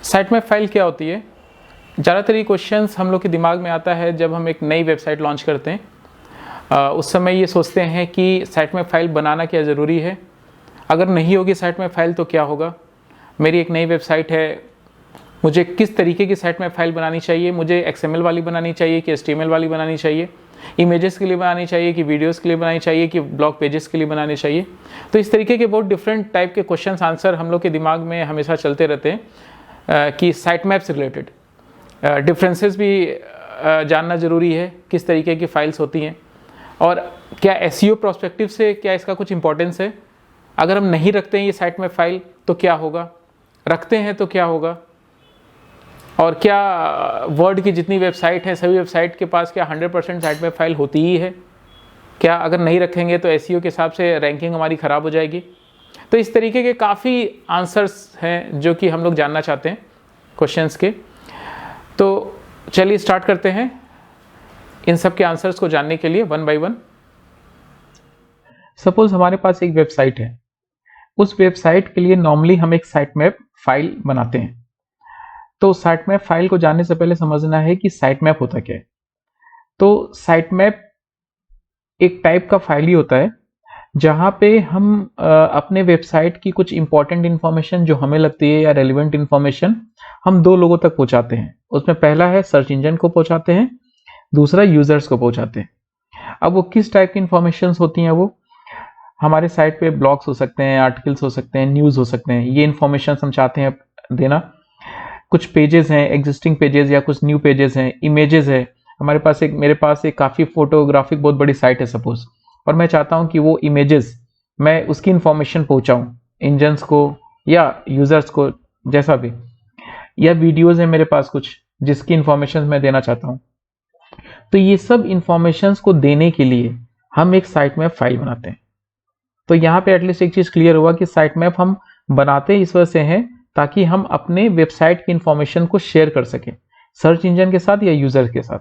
Site map file क्या होती है? ज़्यादातर ये क्वेश्चंस हम लोग के दिमाग में आता है जब हम एक नई वेबसाइट लॉन्च करते हैं। उस समय ये सोचते हैं कि साइट मैप फाइल बनाना क्या ज़रूरी है, अगर नहीं होगी साइट मैप फाइल तो क्या होगा, मेरी एक नई वेबसाइट है, मुझे किस तरीके की साइट मैप फाइल बनानी चाहिए, मुझे XML वाली बनानी चाहिए कि HTML वाली बनानी चाहिए, इमेजेस के लिए बनानी चाहिए कि वीडियोस के लिए बनानी चाहिए कि ब्लॉग पेजेस के लिए बनानी चाहिए। तो इस तरीके के बहुत डिफरेंट टाइप के क्वेश्चंस आंसर हम लोग के दिमाग में हमेशा चलते रहते हैं कि साइट मैप से रिलेटेड डिफरेंसेस भी जानना ज़रूरी है, किस तरीके की फाइल्स होती हैं और क्या SEO प्रोस्पेक्टिव से क्या इसका कुछ इंपॉर्टेंस है। अगर हम नहीं रखते हैं ये साइट मैप फाइल तो क्या होगा, रखते हैं तो क्या होगा, और क्या वर्ल्ड की जितनी वेबसाइट है सभी वेबसाइट के पास क्या 100% साइट मैप फाइल होती ही है, क्या अगर नहीं रखेंगे तो SEO के हिसाब से रैंकिंग हमारी ख़राब हो जाएगी। तो इस तरीके के काफ़ी आंसर्स हैं जो कि हम लोग जानना चाहते हैं क्वेश्चंस के। तो चलिए स्टार्ट करते हैं इन सब के आंसर्स को जानने के लिए वन बाय वन। सपोज हमारे पास एक वेबसाइट है, उस वेबसाइट के लिए नॉर्मली हम एक साइट मैप फाइल बनाते हैं। तो साइट मैप फाइल को जानने से पहले समझना है कि साइट मैप होता क्या है। तो साइट मैप एक टाइप का फाइल ही होता है जहां पे हम अपने वेबसाइट की कुछ इंपॉर्टेंट इंफॉर्मेशन जो हमें लगती है या रेलिवेंट इंफॉर्मेशन हम दो लोगों तक पहुंचाते हैं। उसमें पहला है सर्च इंजन को पहुंचाते हैं, दूसरा यूजर्स को पहुंचाते हैं। अब वो किस टाइप की इंफॉर्मेशन होती हैं, वो हमारे साइट पे ब्लॉग्स हो सकते हैं, आर्टिकल्स हो सकते हैं, न्यूज़ हो सकते हैं, ये इंफॉर्मेशन हम चाहते हैं देना। कुछ पेजेस हैं, एग्जिस्टिंग पेजेस या कुछ न्यू पेजेस हैं, इमेजेस है, मेरे पास एक काफ़ी फोटोग्राफिक बहुत बड़ी साइट है सपोज, और मैं चाहता हूं कि वो इमेजेस मैं उसकी इंफॉर्मेशन पहुंचाऊं इंजन्स को या यूजर्स को, जैसा भी, या वीडियोस है मेरे पास कुछ जिसकी इंफॉर्मेशन मैं देना चाहता हूं। तो ये सब इंफॉर्मेशन को देने के लिए हम एक साइट मैप फाइल बनाते हैं। तो यहाँ पे एटलीस्ट एक चीज क्लियर हुआ कि साइट मैप हम बनाते इस वजह से हैं ताकि हम अपने वेबसाइट की इंफॉर्मेशन को शेयर कर सकें सर्च इंजन के साथ या यूजर के साथ।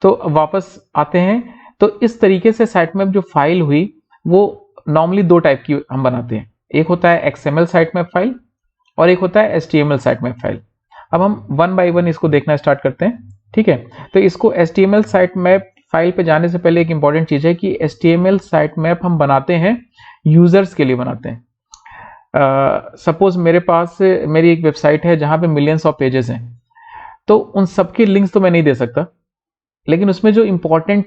तो वापस आते हैं, तो इस तरीके से साइट मैप जो फाइल हुई वो नॉर्मली दो टाइप की हम बनाते हैं, एक होता है XML साइट मैप फाइल और एक होता है HTML साइट मैप फाइल। अब हम वन बाय वन इसको देखना स्टार्ट करते हैं, ठीक है। तो इसको HTML साइट मैप फाइल पे जाने से पहले एक इंपॉर्टेंट चीज है कि HTML साइट मैप हम बनाते हैं यूजर्स के लिए बनाते हैं। सपोज मेरे पास मेरी एक वेबसाइट है जहां पे मिलियंस ऑफ पेजेस हैं, तो उन सबके लिंक्स तो मैं नहीं दे सकता, लेकिन उसमें जो इंपॉर्टेंट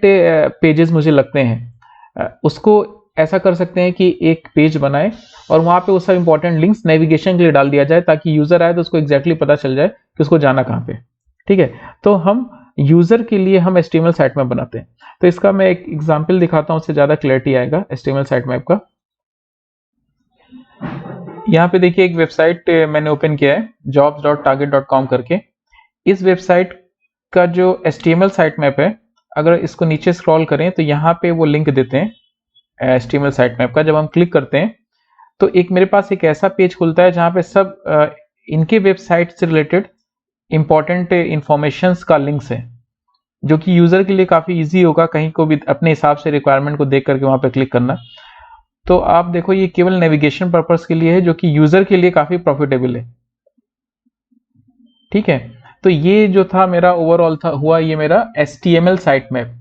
पेजेस मुझे लगते हैं उसको ऐसा कर सकते हैं कि एक पेज बनाए और वहां पे वो सब इंपॉर्टेंट लिंक्स नेविगेशन के लिए डाल दिया जाए ताकि यूजर आए तो उसको एग्जैक्टली पता चल जाए कि उसको जाना कहाँ पे, ठीक है। तो हम यूजर के लिए हम HTML साइट मैप बनाते हैं। तो इसका मैं एक एग्जाम्पल दिखाता हूँ, उससे ज्यादा क्लैरिटी आएगा HTML साइट मैप का। यहाँ पे देखिए एक वेबसाइट मैंने ओपन किया है jobs.target.com करके। इस वेबसाइट का जो HTML साइट मैप है, अगर इसको नीचे स्क्रॉल करें तो यहाँ पे वो लिंक देते हैं HTML साइट मैप का। जब हम क्लिक करते हैं तो एक मेरे पास एक ऐसा पेज खुलता है जहाँ पे सब इनके वेबसाइट से रिलेटेड इंपॉर्टेंट इंफॉर्मेशंस का लिंक्स है, जो कि यूजर के लिए काफी इजी होगा कहीं को भी अपने हिसाब से रिक्वायरमेंट को देख करके वहां पे क्लिक करना। तो आप देखो ये केवल नेविगेशन पर्पस के लिए है, जो कि यूजर के लिए काफी प्रॉफिटेबल है, ठीक है। तो ये जो था मेरा ओवरऑल था हुआ ये मेरा HTML साइट मैप,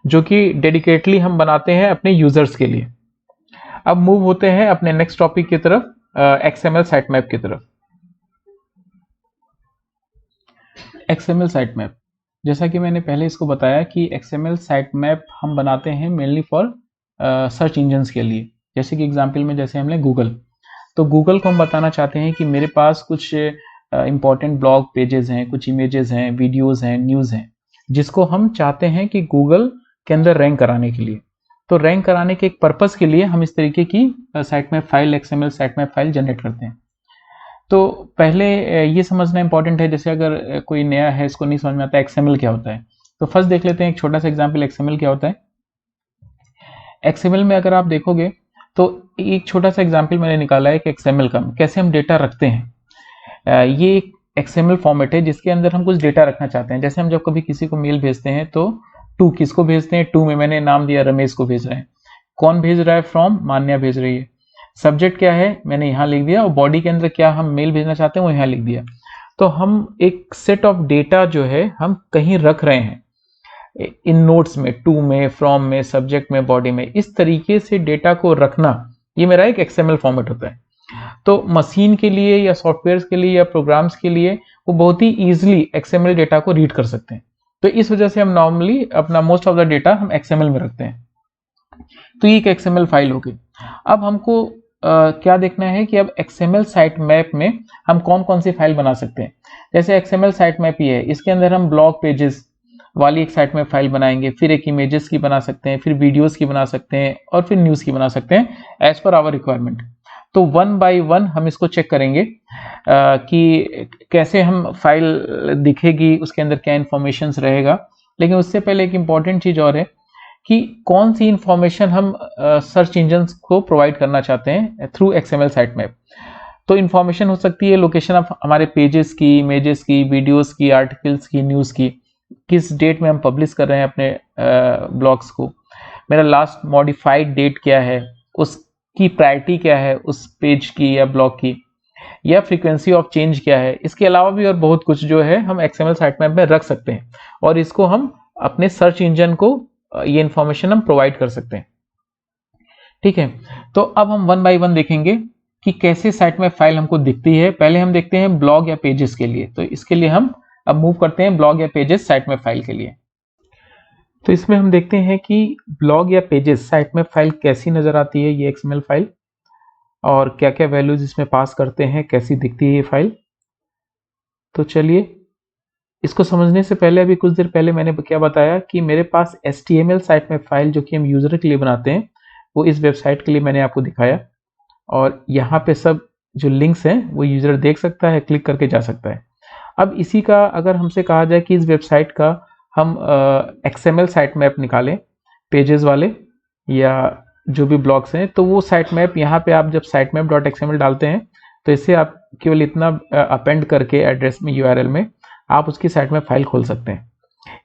जो कि डेडिकेटली हम बनाते हैं अपने यूजर्स के लिए। अब मूव होते हैं अपने नेक्स्ट टॉपिक की तरफ, XML साइट मैप की तरफ। XML साइट मैप, जैसा कि मैंने पहले इसको बताया कि XML साइट मैप हम बनाते हैं मेनली फॉर सर्च इंजन्स के लिए। जैसे कि एग्जांपल में जैसे हमने गूगल, तो गूगल को हम बताना चाहते हैं कि मेरे पास कुछ इंपॉर्टेंट ब्लॉग पेजेस हैं, कुछ इमेजेस हैं, वीडियोस हैं, न्यूज़ हैं, जिसको हम चाहते हैं कि गूगल के अंदर रैंक कराने के लिए। तो रैंक कराने के एक पर्पस के लिए हम इस तरीके की site map file, XML site map file generate करते हैं। तो पहले ये समझना इंपॉर्टेंट है, जैसे अगर कोई नया है इसको नहीं समझ में आता XML क्या होता है, तो फर्स्ट देख लेते हैं एक छोटा सा एग्जाम्पल XML क्या होता है। XML में अगर आप देखोगे तो एक छोटा सा एग्जाम्पल मैंने निकाला है कि XML का कैसे हम डेटा रखते हैं। ये एक XML फॉर्मेट है जिसके अंदर हम कुछ डेटा रखना चाहते हैं। जैसे हम जब कभी किसी को मेल भेजते हैं तो टू किसको भेजते हैं, टू में मैंने नाम दिया रमेश को भेज रहे हैं, कौन भेज रहा है, फ्रॉम मान्या भेज रही है, सब्जेक्ट क्या है मैंने यहाँ लिख दिया, और बॉडी के अंदर क्या हम मेल भेजना चाहते हैं वो यहाँ लिख दिया। तो हम एक सेट ऑफ डेटा जो है हम कहीं रख रहे हैं, इन नोट्स में, टू में, फ्रॉम में, सब्जेक्ट में, बॉडी में, इस तरीके से डेटा को रखना, ये मेरा एक XML फॉर्मेट होता है। तो मशीन के लिए या सॉफ्टवेयर के लिए या प्रोग्राम्स के लिए वो बहुत ही ईजिली XML डेटा को रीड कर सकते हैं। तो इस वजह से हम नॉर्मली अपना मोस्ट ऑफ द डेटा हम XML में रखते हैं। तो ये एक XML फाइल होगी। अब हमको क्या देखना है कि अब XML साइट मैप में हम कौन कौन सी फाइल बना सकते हैं। जैसे XML साइट मैप ही है, इसके अंदर हम ब्लॉग पेजेस वाली एक साइट में फाइल बनाएंगे, फिर एक इमेजेस की बना सकते हैं, फिर वीडियोस की बना सकते हैं, और फिर न्यूज़ की बना सकते हैं एज पर आवर रिक्वायरमेंट। तो वन बाय वन हम इसको चेक करेंगे कि कैसे हम फाइल दिखेगी, उसके अंदर क्या इंफॉर्मेशन रहेगा। लेकिन उससे पहले एक इम्पॉर्टेंट चीज़ और है कि कौन सी इंफॉर्मेशन हम सर्च इंजन को प्रोवाइड करना चाहते हैं थ्रू XML साइट मैप। तो इंफॉर्मेशन हो सकती है लोकेशन ऑफ हमारे पेजेस की, इमेजेस की, वीडियोस की, आर्टिकल्स की, न्यूज़ की, किस डेट में हम पब्लिश कर रहे हैं अपने ब्लॉग्स को, मेरा लास्ट मॉडिफाइड डेट क्या है, उसकी प्रायोरिटी क्या है उस पेज की या ब्लॉग की, या फ्रीक्वेंसी ऑफ चेंज क्या है। इसके अलावा भी और बहुत कुछ जो है हम XML साइट मैप में रख सकते हैं, और इसको हम अपने सर्च इंजन को ये इंफॉर्मेशन हम प्रोवाइड कर सकते हैं। ठीक है, तो अब हम वन बाय वन देखेंगे कि कैसे साइट में फाइल हमको दिखती है। पहले हम देखते हैं ब्लॉग या पेजेस के लिए। तो इसके लिए हम अब मूव करते हैं ब्लॉग या पेजेस साइट में फाइल के लिए। तो इसमें हम देखते हैं कि ब्लॉग या पेजेस साइट में फाइल कैसी नजर आती है, ये XML फाइल, और क्या क्या वैल्यूज इसमें पास करते हैं, कैसी दिखती है ये फाइल। तो चलिए, इसको समझने से पहले अभी कुछ देर पहले मैंने क्या बताया कि मेरे पास HTML साइट में फाइल जो कि हम यूजर के लिए बनाते हैं, वो इस वेबसाइट के लिए मैंने आपको दिखाया, और यहाँ पे सब जो लिंक्स हैं वो यूजर देख सकता है, क्लिक करके जा सकता है। अब इसी का अगर हमसे कहा जाए कि इस वेबसाइट का हम XML साइट मैप निकालें, पेजेस वाले या जो भी ब्लॉग्स हैं, तो वो साइट मैप यहाँ पे आप जब साइट मैप .xml डालते हैं तो इससे आप केवल इतना अपेंड करके एड्रेस में, URL में आप उसकी साइट में फाइल खोल सकते हैं।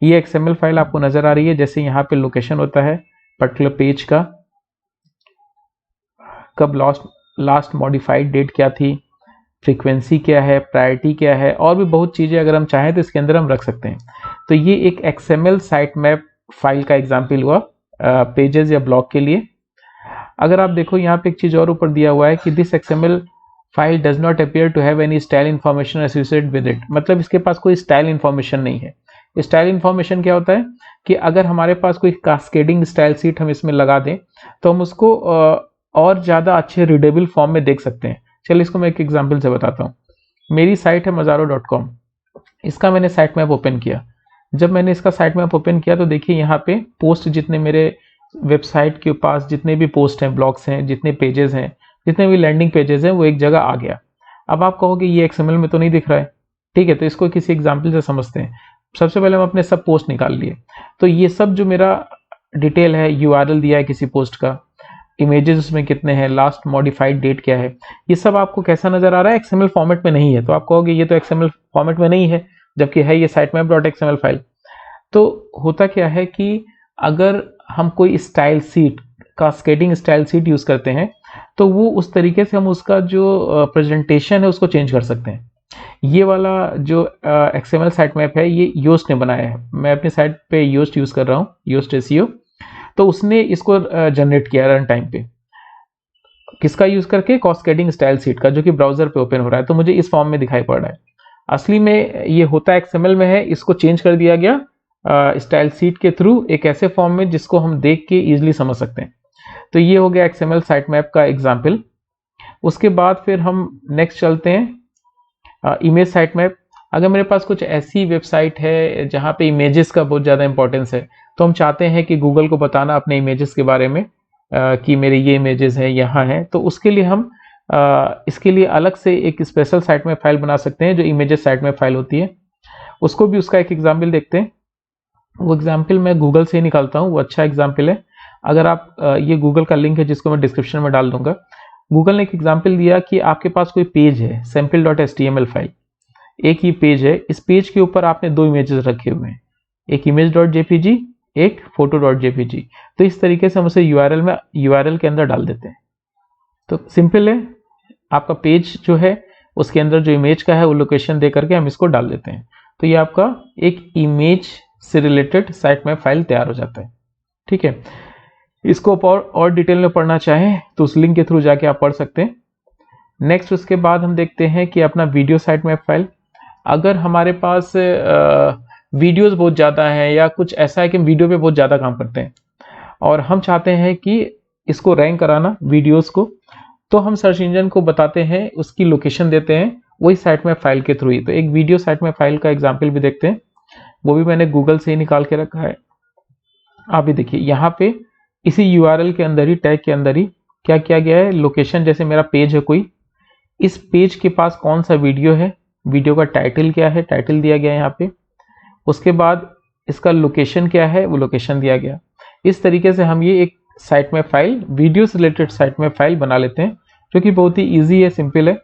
ये XML फाइल आपको नजर आ रही है, जैसे यहाँ पे लोकेशन होता है पर्टिकुलर पेज का, कब लास्ट मॉडिफाइड डेट क्या थी, फ्रीक्वेंसी क्या है, प्रायोरिटी क्या है, और भी बहुत चीज़ें अगर हम चाहें तो इसके अंदर हम रख सकते हैं। तो ये एक XML साइट मैप फाइल का एग्जाम्पल हुआ पेजेस या ब्लॉग के लिए। अगर आप देखो यहाँ पे एक चीज़ और ऊपर दिया हुआ है कि this XML file does not appear to have any style information associated with it. मतलब इसके पास कोई स्टाइल इन्फॉर्मेशन नहीं है। स्टाइल इन्फॉर्मेशन क्या होता है कि अगर हमारे पास कोई कास्केडिंग स्टाइल सीट हम इसमें लगा दें तो हम उसको और ज़्यादा अच्छे रीडेबल फॉर्म में देख सकते हैं। चलिए इसको मैं एक एग्जांपल से बताता हूँ। मेरी साइट है mazaro.com, इसका मैंने साइट मैप ओपन किया। जब मैंने इसका साइट मैप ओपन किया तो देखिए यहाँ पे पोस्ट, जितने मेरे वेबसाइट के पास जितने भी पोस्ट हैं, ब्लॉग्स हैं, जितने पेजेस हैं, जितने भी लैंडिंग पेजेस हैं, वो एक जगह आ गया। अब आप कहोगे ये XML में तो नहीं दिख रहा है। ठीक है, तो इसको किसी एग्जाम्पल से समझते हैं। सबसे पहले हम अपने सब पोस्ट निकाल लिए। तो ये सब जो मेरा डिटेल है, URL दिया है किसी पोस्ट का, इमेजेस उसमें कितने हैं, लास्ट मॉडिफाइड डेट क्या है, ये सब आपको कैसा नजर आ रहा है, XML फॉर्मेट में नहीं है। तो आप कहोगे ये तो XML फॉर्मेट में नहीं है, जबकि है ये sitemap.xml फाइल। तो होता क्या है कि अगर हम कोई style seat, cascading style seat use करते हैं तो वो उस तरीके से हम उसका जो प्रेजेंटेशन है उसको चेंज कर सकते हैं। ये वाला जो XML साइट मैप है ये योस्ट ने बनाया है। मैं अपनी साइट पे योस्ट यूज कर रहा हूँ, योस्ट SEO। तो उसने इसको जनरेट किया रन टाइम पे, किसका यूज करके, कास्केडिंग स्टाइल सीट का, जो कि ब्राउजर पे ओपन हो रहा है। तो मुझे इस फॉर्म में दिखाई पड़ रहा है। असली में ये होता XML में है, इसको चेंज कर दिया गया स्टाइल सीट के थ्रू एक ऐसे फॉर्म में जिसको हम देख के इजिली समझ सकते हैं। तो ये हो गया XML साइट मैप का एग्जाम्पल। उसके बाद फिर हम नेक्स्ट चलते हैं इमेज साइट मैप। अगर मेरे पास कुछ ऐसी वेबसाइट है जहाँ पे इमेजेस का बहुत ज़्यादा इंपॉर्टेंस है, तो हम चाहते हैं कि गूगल को बताना अपने इमेजेस के बारे में कि मेरे ये इमेजेस हैं, यहाँ हैं, तो उसके लिए हम इसके लिए अलग से एक स्पेशल साइट में फाइल बना सकते हैं जो इमेजेस साइट में फाइल होती है। उसको भी उसका एक एग्जाम्पल देखते हैं। वो एग्जाम्पल मैं गूगल से ही निकालता हूँ, वो अच्छा एग्जाम्पल है। अगर आप ये गूगल का लिंक है जिसको मैं डिस्क्रिप्शन में डाल दूंगा। गूगल ने एक एग्जाम्पल दिया कि आपके पास कोई पेज है, sample.html फाइल, एक ही पेज है। इस पेज के ऊपर आपने दो इमेजेस रखे हुए हैं, एक image.jpg, एक photo.jpg। तो इस तरीके से हम उसे URL के अंदर डाल देते हैं। तो सिंपल है, आपका पेज जो है उसके अंदर जो इमेज का है वो लोकेशन दे करके हम इसको डाल देते हैं। तो ये आपका एक इमेज से रिलेटेड साइट मैप फाइल तैयार हो जाता है। ठीक है, इसको और डिटेल में पढ़ना चाहें तो उस लिंक के थ्रू जाके आप पढ़ सकते हैं। नेक्स्ट उसके बाद हम देखते हैं कि अपना वीडियो साइट मैप फाइल, अगर हमारे पास वीडियोस बहुत ज़्यादा है या कुछ ऐसा है कि हम वीडियो पे बहुत ज़्यादा काम करते हैं और हम चाहते हैं कि इसको रैंक कराना वीडियोस को, तो हम सर्च इंजन को बताते हैं, उसकी लोकेशन देते हैं वही साइट मैप फाइल के थ्रू ही। तो एक वीडियो साइट मैप फाइल का एग्जाम्पल भी देखते हैं, वो भी मैंने गूगल से ही निकाल के रखा है। आप भी देखिए यहाँ पे इसी यूआरएल के अंदर ही, टैग के अंदर ही क्या किया गया है, लोकेशन, जैसे मेरा पेज है कोई, इस पेज के पास कौन सा वीडियो है, वीडियो का टाइटल क्या है, टाइटल दिया गया है यहाँ पे, उसके बाद इसका लोकेशन क्या है, वो लोकेशन दिया गया। इस तरीके से हम ये एक साइट मैप फाइल, वीडियो से रिलेटेड साइट मैप फाइल बना लेते हैं, जो कि बहुत ही ईजी है, सिंपल है।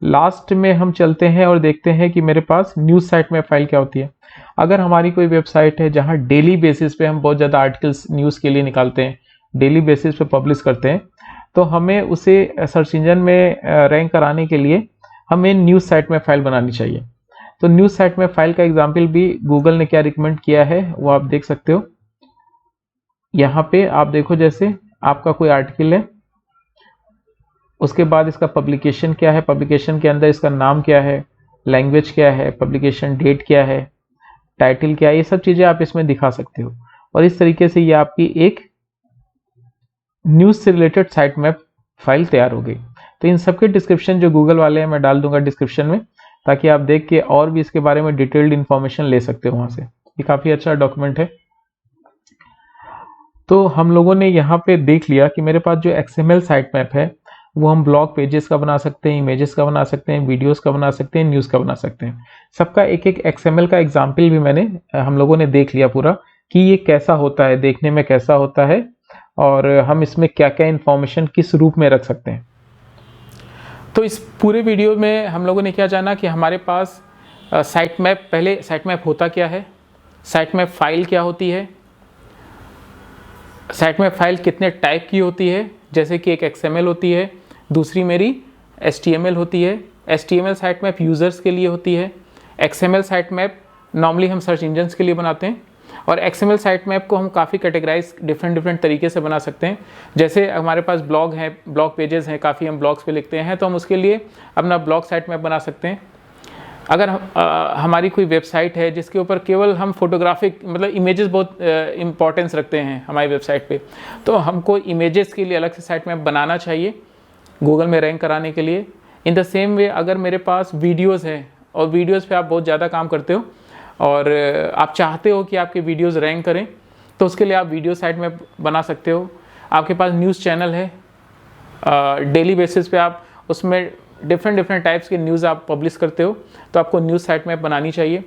लास्ट में हम चलते हैं और देखते हैं कि मेरे पास न्यूज़ साइट मैप फाइल क्या होती है। अगर हमारी कोई वेबसाइट है जहां डेली बेसिस पे हम बहुत ज़्यादा आर्टिकल्स न्यूज़ के लिए निकालते हैं, डेली बेसिस पे पब्लिश करते हैं, तो हमें उसे सर्च इंजन में रैंक कराने के लिए हमें न्यूज़ साइट मैप फाइल बनानी चाहिए। तो न्यूज़ साइट मैप फाइल का एग्जाम्पल भी गूगल ने क्या रिकमेंड किया है वो आप देख सकते हो। यहाँ पे आप देखो, जैसे आपका कोई आर्टिकल है, उसके बाद इसका पब्लिकेशन क्या है, पब्लिकेशन के अंदर इसका नाम क्या है, लैंग्वेज क्या है, पब्लिकेशन डेट क्या है, टाइटल क्या है, ये सब चीज़ें आप इसमें दिखा सकते हो। और इस तरीके से ये आपकी एक न्यूज़ से रिलेटेड साइट मैप फाइल तैयार हो गई। तो इन सबके डिस्क्रिप्शन जो गूगल वाले हैं मैं डाल दूंगा डिस्क्रिप्शन में, ताकि आप देख के और भी इसके बारे में डिटेल्ड इन्फॉर्मेशन ले सकते हो वहाँ से। ये काफ़ी अच्छा डॉक्यूमेंट है। तो हम लोगों ने यहाँ पे देख लिया कि मेरे पास जो XML साइट मैप है वो हम ब्लॉग पेजेस का बना सकते हैं, इमेजेस का बना सकते हैं, वीडियोस का बना सकते हैं, न्यूज़ का बना सकते हैं। सबका एक एक XML का एग्जाम्पल भी हम लोगों ने देख लिया पूरा, कि ये कैसा होता है, देखने में कैसा होता है, और हम इसमें क्या क्या इन्फॉर्मेशन किस रूप में रख सकते हैं। तो इस पूरे वीडियो में हम लोगों ने क्या जाना कि हमारे पास साइट मैप, पहले साइट मैप होता क्या है, साइट मैप फाइल क्या होती है, साइट मैप फाइल कितने टाइप की होती है, जैसे कि एक XML होती है, दूसरी मेरी HTML होती है। HTML साइट मैप यूज़र्स के लिए होती है, XML साइट मैप नॉर्मली हम सर्च इंजन्स के लिए बनाते हैं, और XML साइट मैप को हम काफ़ी कैटेगराइज डिफरेंट तरीके से बना सकते हैं। जैसे हमारे पास ब्लॉग हैं, ब्लॉग पेजेस हैं, काफ़ी हम ब्लॉग्स पे लिखते हैं, तो हम उसके लिए अपना ब्लॉग साइट मैप बना सकते हैं। अगर हमारी कोई वेबसाइट है जिसके ऊपर केवल हम फोटोग्राफिक, मतलब इमेजेस बहुत इम्पोर्टेंस रखते हैं हमारी वेबसाइट पे, तो हमको इमेजेस के लिए अलग से साइट मैप बनाना चाहिए गूगल में रैंक कराने के लिए। इन द सेम वे अगर मेरे पास वीडियोज़ हैं और वीडियोज़ पे आप बहुत ज़्यादा काम करते हो और आप चाहते हो कि आपके वीडियोज़ रैंक करें, तो उसके लिए आप वीडियो साइट मैप बना सकते हो। आपके पास न्यूज़ चैनल है, डेली बेसिस पे आप उसमें डिफरेंट टाइप्स के न्यूज़ आप पब्लिश करते हो, तो आपको न्यूज़ साइट मैप बनानी चाहिए।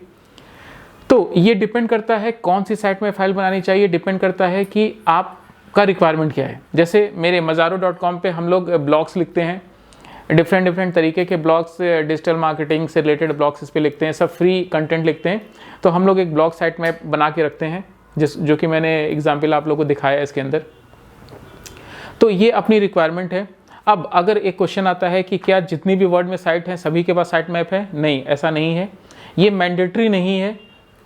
तो ये डिपेंड करता है कौन सी साइट मैप फाइल बनानी चाहिए, डिपेंड करता है कि आपका रिक्वायरमेंट क्या है। जैसे मेरे Mazaro.com पे हम लोग ब्लॉग्स लिखते हैं, डिफरेंट तरीके के ब्लॉग्स, डिजिटल मार्केटिंग से रिलेटेड ब्लॉग्स इस पर लिखते हैं, सब फ्री कंटेंट लिखते हैं। तो हम लोग एक ब्लॉग साइट मैप बना के रखते हैं, जो कि मैंने एग्जाम्पल आप लोगों को दिखाया है इसके अंदर। तो ये अपनी रिक्वायरमेंट है। अब अगर एक क्वेश्चन आता है कि क्या जितनी भी वर्ड में साइट हैं सभी के पास साइट मैप है? नहीं, ऐसा नहीं है, ये मैंडेटरी नहीं है,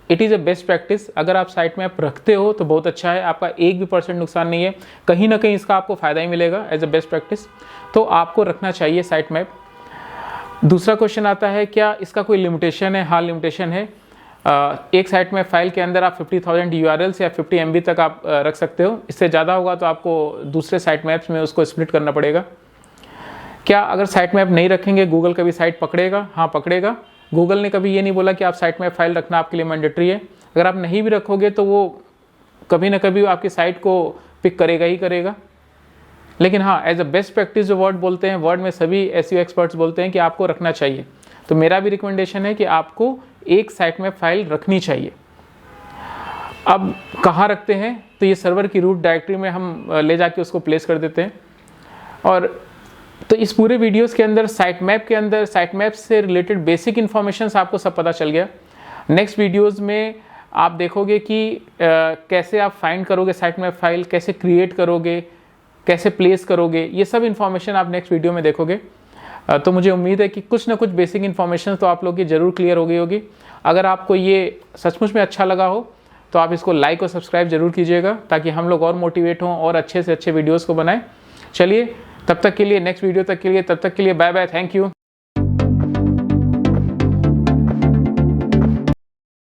it is a best practice. अगर आप साइट मैप रखते हो तो बहुत अच्छा है, आपका 1% भी नुकसान नहीं है, कहीं ना कहीं इसका आपको फ़ायदा ही मिलेगा एज अ बेस्ट प्रैक्टिस। तो आपको रखना चाहिए साइट मैप। दूसरा क्वेश्चन आता है क्या इसका कोई लिमिटेशन है? हाँ, लिमिटेशन है। एक साइट मैप फाइल के अंदर आप 50,000 URLs या 50 MB तक आप रख सकते हो। इससे ज़्यादा होगा तो आपको दूसरे साइट मैप्स में उसको स्प्लिट करना पड़ेगा। क्या अगर साइट मैप नहीं रखेंगे गूगल कभी साइट पकड़ेगा? हाँ, पकड़ेगा। गूगल ने कभी ये नहीं बोला कि आप साइट मैप फाइल रखना आपके लिए मैंडेटरी है। अगर आप नहीं भी रखोगे तो वो कभी ना कभी आपकी साइट को पिक करेगा ही करेगा। लेकिन हाँ, एज अ बेस्ट प्रैक्टिस जो वर्ड बोलते हैं, वर्ड में सभी SEO एक्सपर्ट्स बोलते हैं कि आपको रखना चाहिए। तो मेरा भी रिकमेंडेशन है कि आपको एक साइट मैप फाइल रखनी चाहिए। अब कहाँ रखते हैं? तो ये सर्वर की रूट डायरेक्टरी में हम ले जाके उसको प्लेस कर देते हैं। और तो इस पूरे वीडियोस के अंदर साइट मैप के अंदर साइट मैप से रिलेटेड बेसिक इन्फॉर्मेशन आपको सब पता चल गया। नेक्स्ट वीडियोस में आप देखोगे कि कैसे आप फाइंड करोगे साइट मैप फाइल, कैसे क्रिएट करोगे, कैसे प्लेस करोगे, ये सब इन्फॉर्मेशन आप नेक्स्ट वीडियो में देखोगे। तो मुझे उम्मीद है कि कुछ ना कुछ बेसिक इन्फॉर्मेशन तो आप लोग की ज़रूर क्लियर हो गई होगी। अगर आपको ये सचमुच में अच्छा लगा हो तो आप इसको लाइक और सब्सक्राइब जरूर कीजिएगा, ताकि हम लोग और मोटिवेट हों और अच्छे से अच्छे वीडियोज़ को बनाएं। चलिए तब तक के लिए, नेक्स्ट वीडियो तक के लिए, तब तक के लिए बाय बाय, थैंक यू।